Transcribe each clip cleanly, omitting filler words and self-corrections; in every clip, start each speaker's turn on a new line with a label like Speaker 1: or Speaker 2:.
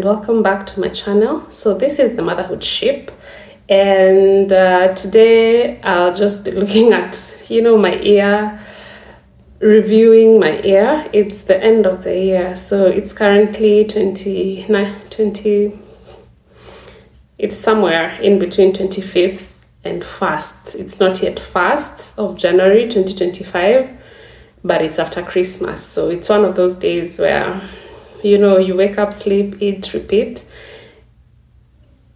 Speaker 1: welcome back to my channel. So this is the motherhood ship, and today I'll just be looking at my year, reviewing my year. It's the end of the year, so it's currently 20. It's somewhere in between 25th and 1st. It's not yet 1st of January 2025, but it's after Christmas, so it's one of those days where you wake up, sleep, eat, repeat.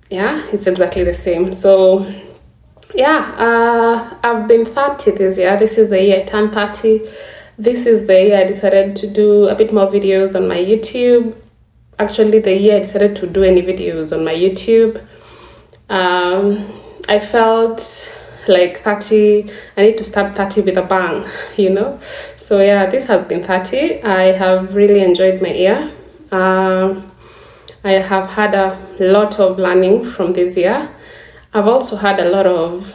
Speaker 1: Yeah, it's exactly the same. So I've been 30 this year. This is the year I turned 30. This is the year I decided to do a bit more videos on my YouTube. Actually, the year I decided to do any videos on my YouTube. I felt like 30, I need to start 30 with a bang, So yeah, this has been 30. I have really enjoyed my year. I have had a lot of learning from this year. I've also had a lot of,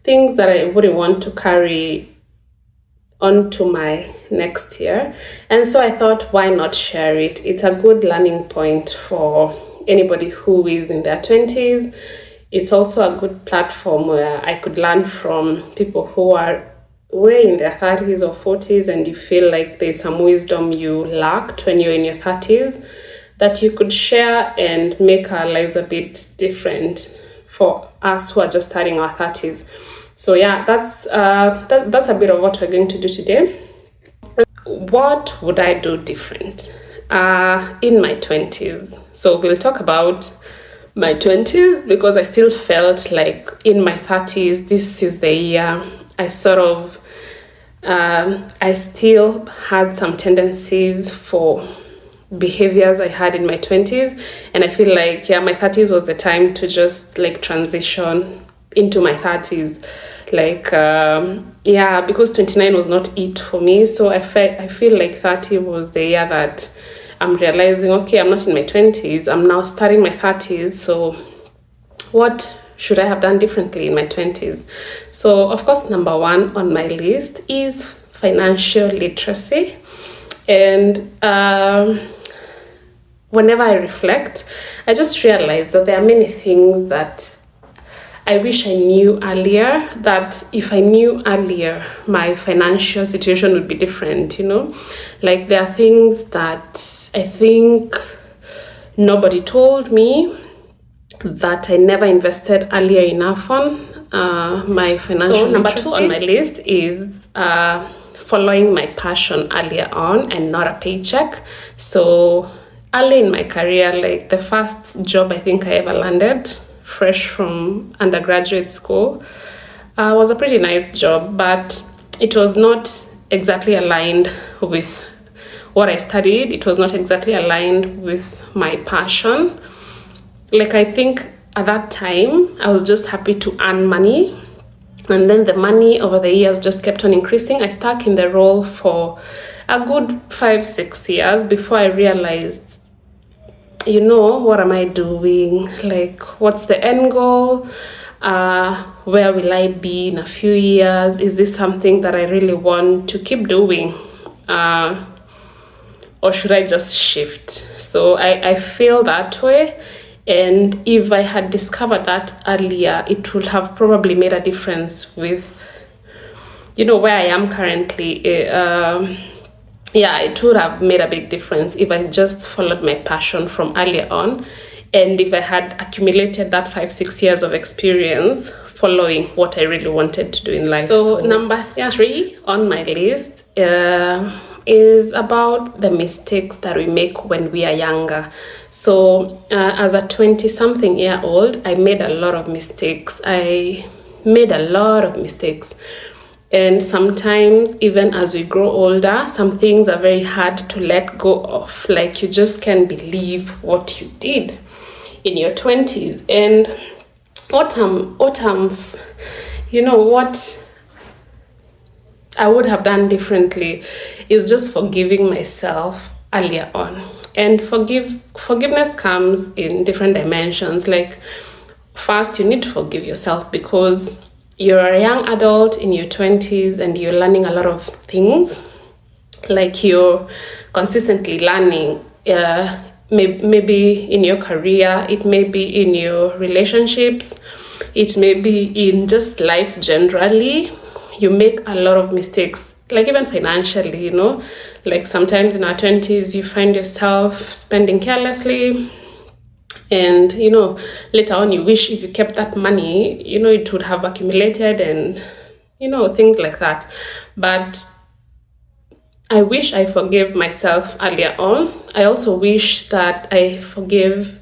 Speaker 1: things that I wouldn't want to carry onto my next year. And so I thought, why not share it? It's a good learning point for anybody who is in their 20s. It's also a good platform where I could learn from people who are way in their 30s or 40s, and you feel like there's some wisdom you lacked when you're in your 30s that you could share and make our lives a bit different for us who are just starting our 30s. So yeah, that's a bit of what we're going to do today. What would I do different in my 20s? So we'll talk about my 20s because I still felt like in my 30s, this is the year I sort of, I still had some tendencies for behaviors I had in my 20s. And I feel like, my 30s was the time to just like transition into my 30s. Like, because 29 was not it for me. So I feel like 30 was the year that I'm realizing, okay, I'm not in my 20s. I'm now starting my 30s. So what should I have done differently in my 20s? So, of course, number one on my list is financial literacy. And whenever I reflect, I just realize that there are many things that I wish I knew earlier, that if I knew earlier, my financial situation would be different, Like there are things that I think nobody told me, that I never invested earlier enough on my financial literacy. Number two on my list is following my passion earlier on and not a paycheck. So early in my career, like the first job I think I ever landed, fresh from undergraduate school, was a pretty nice job, but it was not exactly aligned with what I studied. It was not exactly aligned with my passion. Like, I think at that time, I was just happy to earn money. And then the money over the years just kept on increasing. I stuck in the role for a good 5-6 years before I realized, what am I doing? Like, what's the end goal? Where will I be in a few years? Is this something that I really want to keep doing? Or should I just shift? So I feel that way. And if I had discovered that earlier, it would have probably made a difference with, where I am currently. It would have made a big difference if I just followed my passion from earlier on. And if I had accumulated that 5-6 years of experience following what I really wanted to do in life. So number 3 on my list is about the mistakes that we make when we are younger. So as a 20-something year old, I made a lot of mistakes. And sometimes, even as we grow older, some things are very hard to let go of. Like, you just can't believe what you did in your 20s. And what I would have done differently is just forgiving myself earlier on. And forgiveness comes in different dimensions. Like, first, you need to forgive yourself because you're a young adult in your 20s and you're learning a lot of things. like you're consistently learning, maybe in your career, it may be in your relationships, it may be in just life generally. You make a lot of mistakes, like even financially, you know, like sometimes in our 20s you find yourself spending carelessly, and you know, later on you wish if you kept that money, you know, it would have accumulated, and you know, things like that. But I wish I forgave myself earlier on. I also wish that I forgive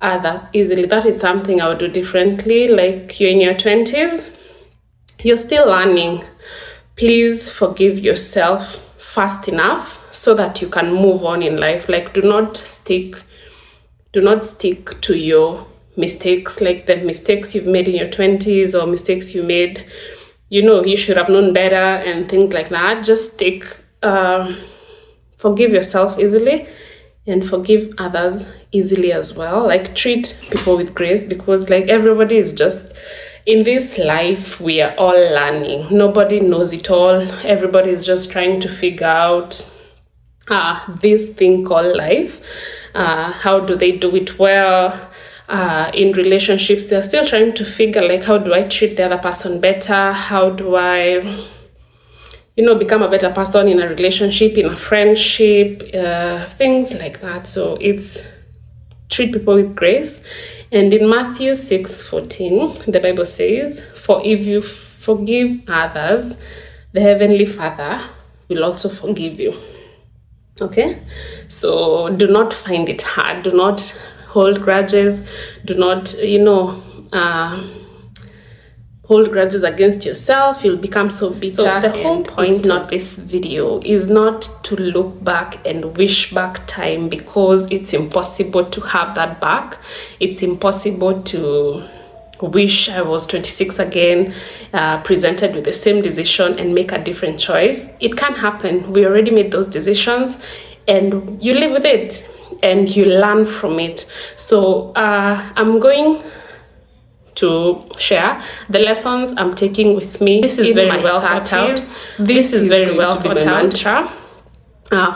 Speaker 1: others easily. That is something I would do differently. Like, you're in your 20s, you're still learning. Please forgive yourself fast enough so that you can move on in life. Like, do not stick to your mistakes, like the mistakes you've made in your 20s, or mistakes you made, you know, you should have known better and things like that. Just forgive yourself easily and forgive others easily as well. Like, treat people with grace, because like everybody is just in this life, we are all learning. Nobody knows it all. Everybody is just trying to figure out this thing called life. How do they do it well? In relationships, they're still trying to figure, like, how do I treat the other person better? How do I, you know, become a better person in a relationship, in a friendship, things like that. So it's treat people with grace. And in Matthew 6:14, the Bible says, "For if you forgive others, the Heavenly Father will also forgive you." Okay, so do not find it hard. Do not hold grudges. Do not, you know, hold grudges against yourself. You'll become so bitter. So the whole point of this video is not to look back and wish back time, because it's impossible to have that back. It's impossible to wish I was 26 again, presented with the same decision, and make a different choice. It can't happen. We already made those decisions, and you live with it and you learn from it. So I'm going to share the lessons I'm taking with me. This is very well thought out. This is very well thought out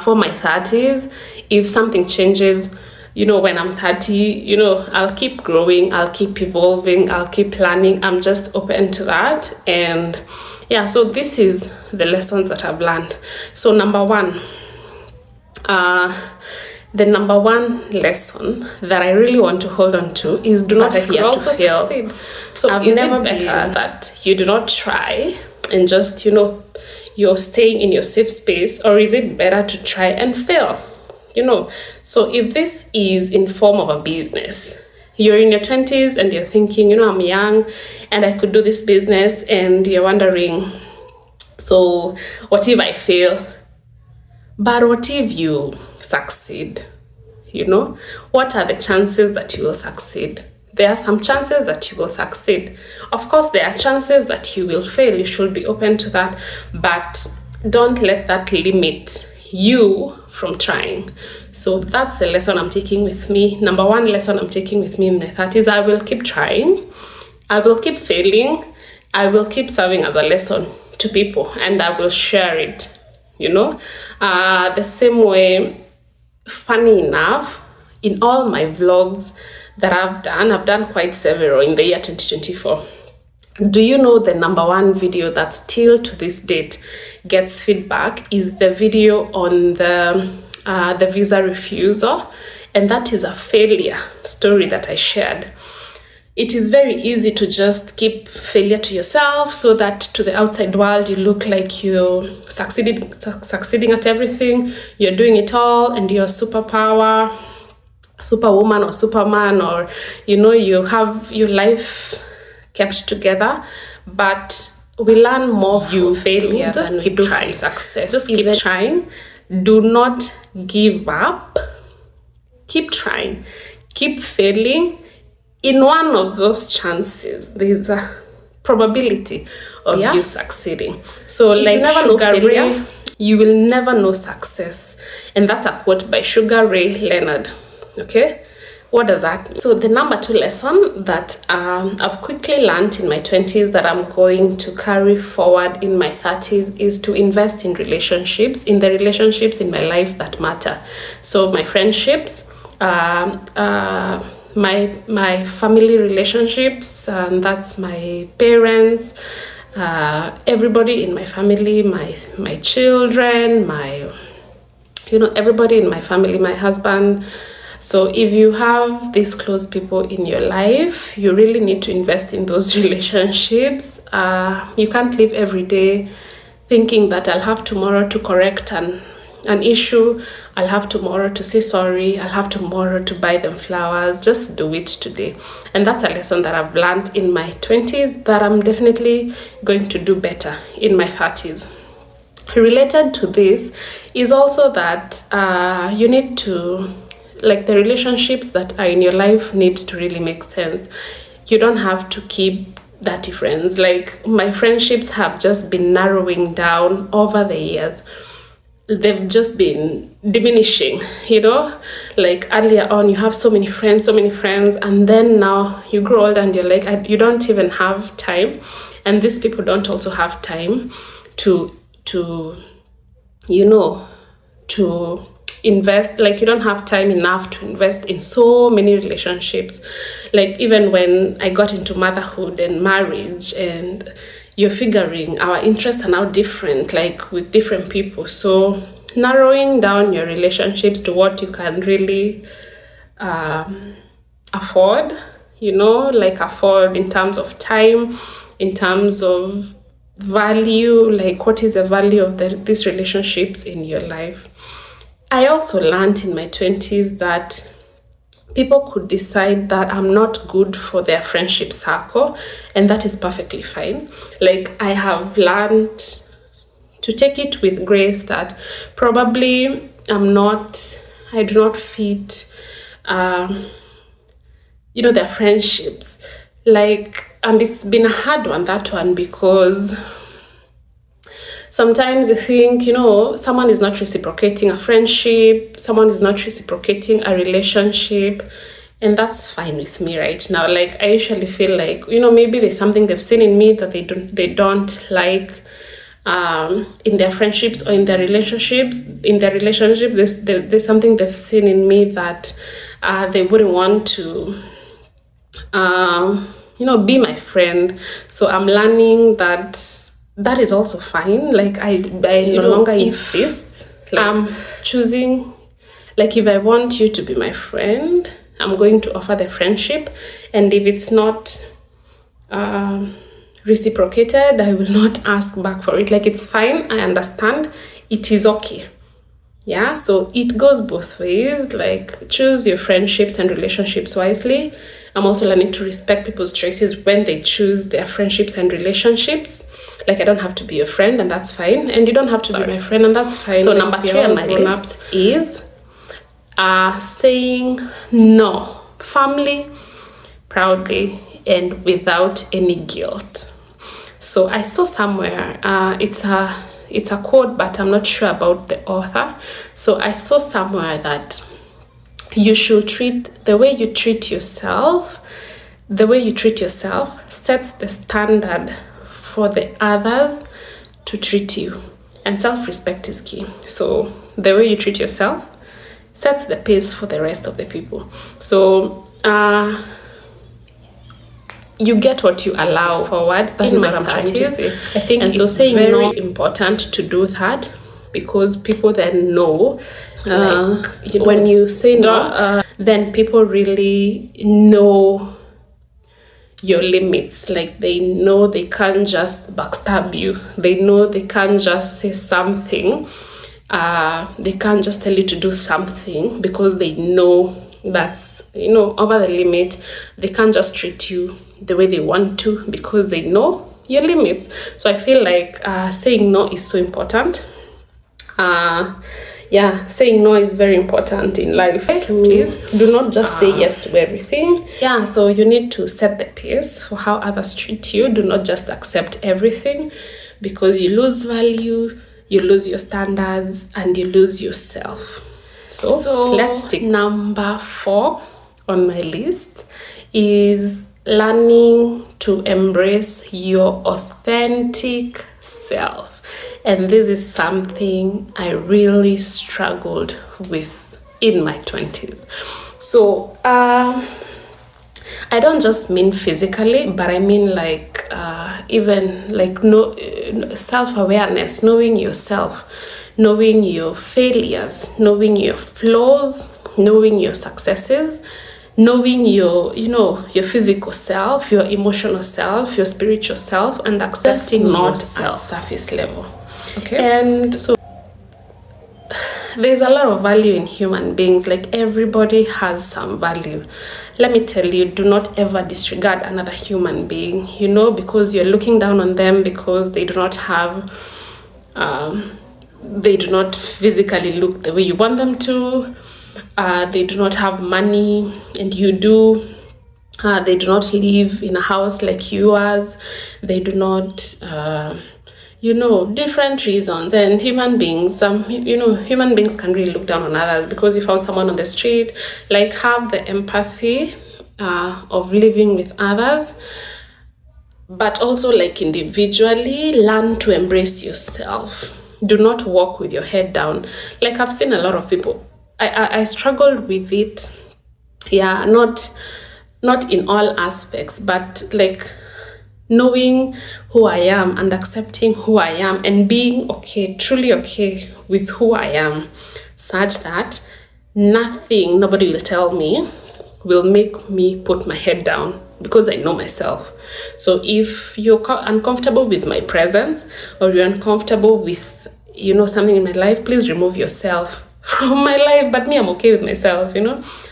Speaker 1: for my 30s. If something changes, you know, when I'm 30, you know, I'll keep growing, I'll keep evolving, I'll keep learning. I'm just open to that. And yeah, so this is the lessons that I've learned. So number one, the number one lesson that I really want to hold on to is do not fear to fail. Succeed. So I've never better that you do not try and just, you know, you're staying in your safe space, or is it better to try and fail? You know, so if this is in form of a business, you're in your 20s and you're thinking, you know, I'm young and I could do this business, and you're wondering, so what if I fail? But what if you succeed? You know, what are the chances that you will succeed? There are some chances that you will succeed. Of course, there are chances that you will fail. You should be open to that, but don't let that limit you from trying. So that's the lesson I'm taking with me. Number one lesson I'm taking with me in my 30s, I will keep trying, I will keep failing, I will keep serving as a lesson to people, and I will share it. You know, the same way, funny enough, in all my vlogs that I've done quite several in the year 2024. Do you know the number one video that still to this date gets feedback is the video on the visa refusal? And that is a failure story that I shared. It is very easy to just keep failure to yourself, so that to the outside world you look like you're succeeding at everything, you're doing it all, and you're superpower, superwoman or superman, or you know, you have your life kept together. But we learn more from failure. Just keep trying. Success. Just keep trying. Do not give up. Keep trying. Keep failing. In one of those chances, there's a probability of you succeeding. So if like you never know failure, you will never know success. And that's a quote by Sugar Ray Leonard. Okay, What does that mean? So the number 2 lesson that I've quickly learned in my 20s that I'm going to carry forward in my 30s is to invest in relationships, in the relationships in my life that matter. So my friendships, my family relationships, and that's my parents, everybody in my family, my children, everybody in my family, my husband. So if you have these close people in your life, you really need to invest in those relationships. You can't live every day thinking that I'll have tomorrow to correct an issue, I'll have tomorrow to say sorry, I'll have tomorrow to buy them flowers. Just do it today. And that's a lesson that I've learned in my 20s that I'm definitely going to do better in my 30s. Related to this is also that you need to, like, the relationships that are in your life need to really make sense. You don't have to keep dirty friends. Like, my friendships have just been narrowing down over the years. They've just been diminishing, like earlier on you have so many friends, and then now you grow old and you're like, you don't even have time, and these people don't also have time to invest. Like, you don't have time enough to invest in so many relationships. Like, even when I got into motherhood and marriage, and you're figuring our interests are now different, like with different people. So narrowing down your relationships to what you can really afford, like afford in terms of time, in terms of value, like what is the value of these relationships in your life. I also learned in my 20s that people could decide that I'm not good for their friendship circle, and that is perfectly fine. Like, I have learned to take it with grace that probably I do not fit, their friendships. Like, and it's been a hard one, that one, because sometimes you think, someone is not reciprocating a friendship, someone is not reciprocating a relationship, and that's fine with me right now. Like, I usually feel like, maybe there's something they've seen in me that they don't like in their friendships or in their relationships. In their relationship, there's something they've seen in me that they wouldn't want to be my friend. So I'm learning that is also fine. Like, I no longer insist. Like, I'm choosing, like, if I want you to be my friend, I'm going to offer the friendship, and if it's not reciprocated, I will not ask back for it. Like, it's fine, I understand, it is okay. Yeah, so it goes both ways. Like, choose your friendships and relationships wisely. I'm also learning to respect people's choices when they choose their friendships and relationships. Like, I don't have to be your friend, and that's fine, and you don't have to be my friend, and that's fine. So number 3 on my list is saying no, firmly, proudly, and without any guilt. So I saw somewhere, it's a quote, but I'm not sure about the author. So I saw somewhere that you should the way you treat yourself sets the standard for the others to treat you. And self-respect is key. So the way you treat yourself sets the pace for the rest of the people. So you get what you allow forward. That is what I'm trying to say. I think it's saying very important to do that, because people then know, when you say no, then people really know your limits. Like, they know they can't just backstab you. They know they can't just say something. They can't just tell you to do something, because they know that's, over the limit. They can't just treat you the way they want to, because they know your limits. So I feel like saying no is so important. Saying no is very important in life. Please do not just say yes to everything. So you need to set the pace for how others treat you. Do not just accept everything, because you lose value, you lose your standards, and you lose yourself. So let's take number 4 on my list is learning to embrace your authentic self. And this is something I really struggled with in my 20s. So I don't just mean physically, but I mean like even like self-awareness, knowing yourself, knowing your failures, knowing your flaws, knowing your successes, knowing your your physical self, your emotional self, your spiritual self, and accepting not yourself at surface level. Okay. And so there's a lot of value in human beings. Like, everybody has some value. Let me tell you, do not ever disregard another human being, because you're looking down on them because they do not have they do not physically look the way you want them to. They do not have money and you do. They do not live in a house like yours. They do not different reasons. And human beings, human beings can really look down on others because you found someone on the street. Like, have the empathy of living with others, but also, like, individually learn to embrace yourself. Do not walk with your head down. Like, I've seen a lot of people, I struggled with it. Yeah, not in all aspects, but like knowing who I am and accepting who I am and being okay, truly okay with who I am, such that nobody will tell me will make me put my head down, because I know myself. So if you're uncomfortable with my presence, or you're uncomfortable with something in my life, please remove yourself from my life. But me, I'm okay with myself.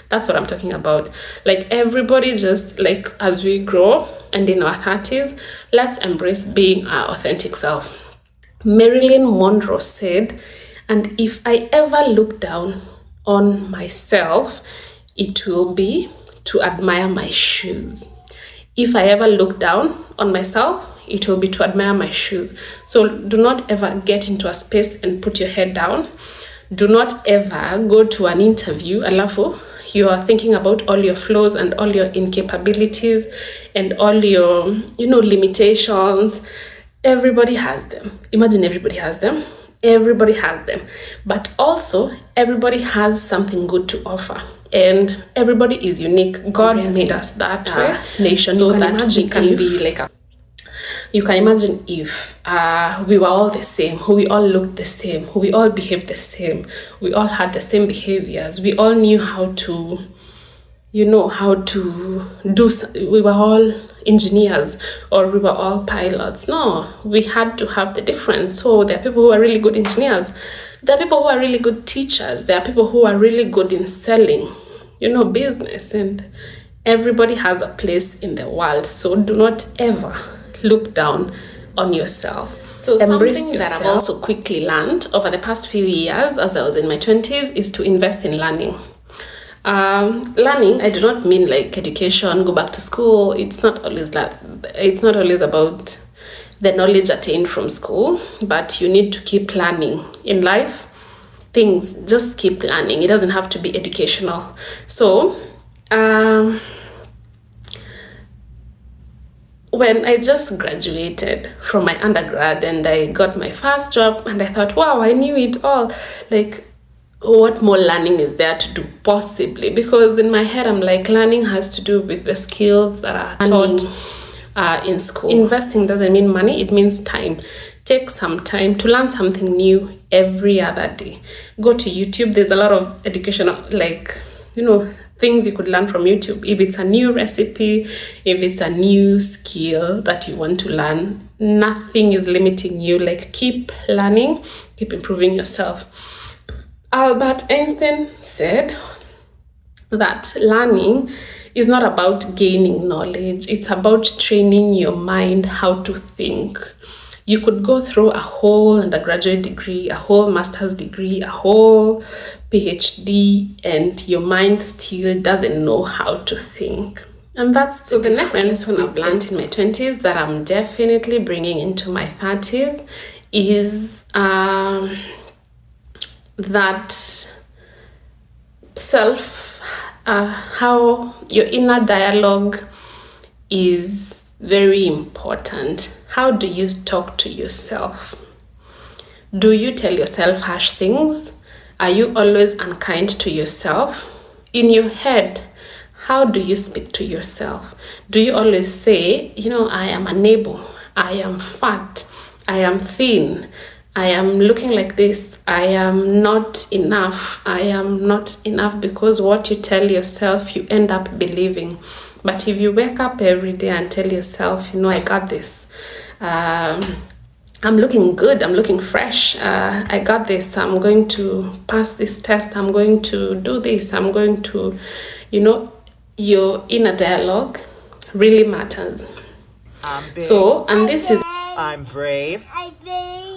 Speaker 1: That's what I'm talking about. Like, everybody, just like as we grow and in our 30s, let's embrace being our authentic self. Marilyn Monroe said, and if I ever look down on myself, it will be to admire my shoes. If I ever look down on myself, it will be to admire my shoes. So do not ever get into a space and put your head down. Do not ever go to an interview, alafu, you are thinking about all your flaws and all your incapabilities and all your, limitations. Everybody has them. Imagine everybody has them. Everybody has them. But also, everybody has something good to offer. And everybody is unique. God made us that way, nation, so that we can be like a... You can imagine if we were all the same, who we all looked the same, who we all behaved the same, we all had the same behaviors, we all knew how to, we were all engineers or we were all pilots. No, we had to have the difference. So there are people who are really good engineers. There are people who are really good teachers. There are people who are really good in selling, business. And everybody has a place in the world. So do not ever look down on yourself. So something that I've also quickly learned over the past few years as I was in my 20s is to invest in learning. Learning, I do not mean like education, go back to school. It's not always about the knowledge attained from school, but you need to keep learning in life. Things, just keep learning. It doesn't have to be educational. So when I just graduated from my undergrad and I got my first job, and I thought, wow, I knew it all. Like, what more learning is there to do possibly? Because in my head, I'm like, learning has to do with the skills that are taught in school. Investing doesn't mean money, it means time. Take some time to learn something new every other day. Go to YouTube. There's a lot of educational, things you could learn from YouTube. If it's a new recipe, if it's a new skill that you want to learn, nothing is limiting you. Like, keep learning, keep improving yourself. Albert Einstein said that learning is not about gaining knowledge. It's about training your mind how to think. You could go through a whole undergraduate degree, a whole master's degree, a whole PhD, and your mind still doesn't know how to think. And that's so the next lesson I've learned in my 20s that I'm definitely bringing into my 30s is that how your inner dialogue is very important. How do you talk to yourself? Do you tell yourself harsh things? Are you always unkind to yourself? In your head, how do you speak to yourself? Do you always say, I am unable, I am fat, I am thin, I am looking like this, I am not enough, I am not enough, because what you tell yourself, you end up believing. But if you wake up every day and tell yourself, I got this, I'm looking good, I'm looking fresh, I got this, I'm going to pass this test, I'm going to do this, I'm going to, your inner dialogue really matters.
Speaker 2: I'm big.
Speaker 1: So, and this is...
Speaker 2: I'm brave.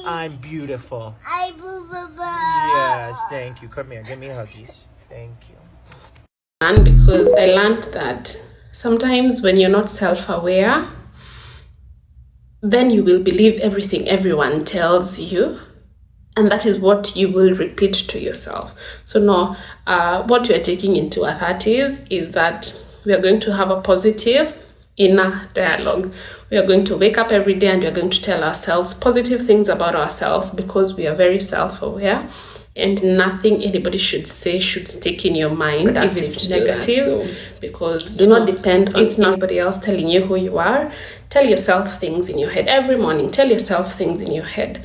Speaker 2: I'm beautiful. Yes, thank you. Come here, give me huggies. Thank you.
Speaker 1: And because I learned that sometimes when you're not self-aware, then you will believe everything everyone tells you, and that is what you will repeat to yourself. So now, what we are taking into our 30s is that we are going to have a positive inner dialogue. We are going to wake up every day and we are going to tell ourselves positive things about ourselves, because we are very self-aware, and nothing anybody should say should stick in your mind if it's negative. Because do not depend on anybody else telling you who you are. Tell yourself things in your head every morning. Tell yourself things in your head.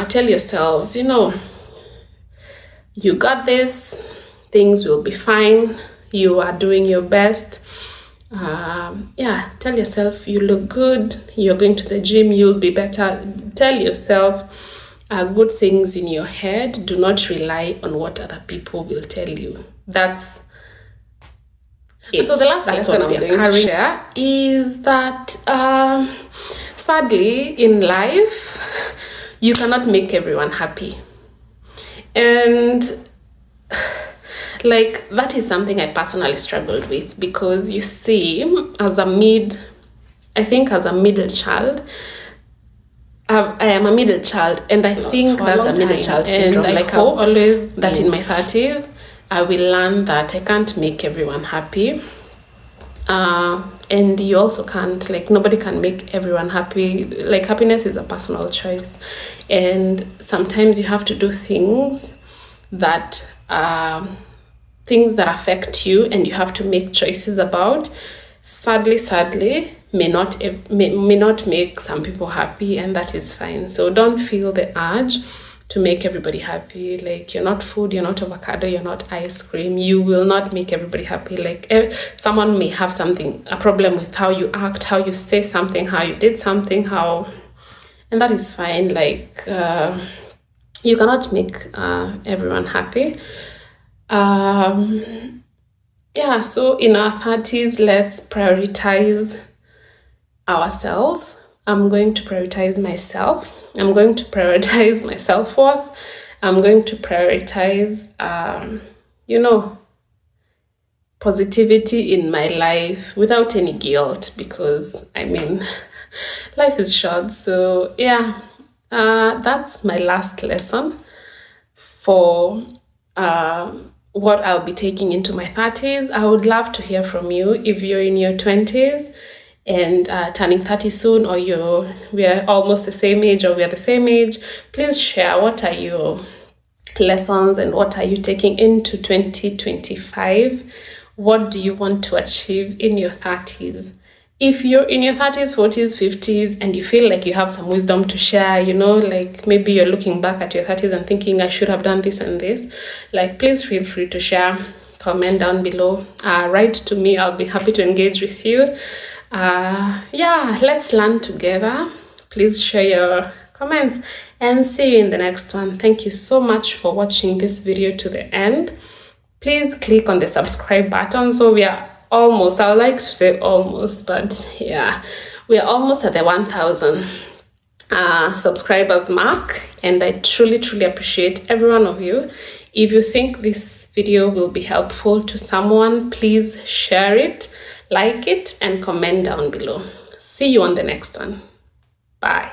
Speaker 1: Tell yourselves, you got this, things will be fine, you are doing your best. Tell yourself you look good, you're going to the gym, you'll be better. Tell yourself good things in your head. Do not rely on what other people will tell you. That's it. So the last lesson I'm going to share is that sadly in life you cannot make everyone happy, and like that is something I personally struggled with, because you see, as a middle child, I am a middle child, and I think that's a middle child syndrome. And like I've always that in my 30s, I will learn that I can't make everyone happy. And you also can't, like, nobody can make everyone happy. Like, happiness is a personal choice, and sometimes you have to do things that affect you, and you have to make choices about. Sadly may not make some people happy, and that is fine. So don't feel the urge to make everybody happy. Like, you're not food, you're not avocado, you're not ice cream. You will not make everybody happy. Like, someone may have a problem with how you act, how you say something, how you did something, and that is fine. Like, you cannot make everyone happy. So in our 30s, let's prioritize ourselves. I'm going to prioritize myself. I'm going to prioritize my self-worth. I'm going to prioritize, positivity in my life without any guilt, because, life is short. So, that's my last lesson for what I'll be taking into my 30s. I would love to hear from you if you're in your 20s and turning 30 soon, or we are almost the same age, or we are the same age. Please share, what are your lessons and what are you taking into 2025? What do you want to achieve in your 30s? If you're in your 30s, 40s, 50s, and you feel like you have some wisdom to share, like maybe you're looking back at your 30s and thinking, I should have done this and this, like, please feel free to share. Comment down below. Write to me. I'll be happy to engage with you. Let's learn together. Please share your comments, and see you in the next one. Thank you so much for watching this video to the end. Please click on the subscribe button. So we are almost, I would like to say almost, but we are almost at the 1,000 subscribers mark, and I truly appreciate every one of you. If you think this video will be helpful to someone, please share it, like it, and comment down below. See you on the next one. Bye.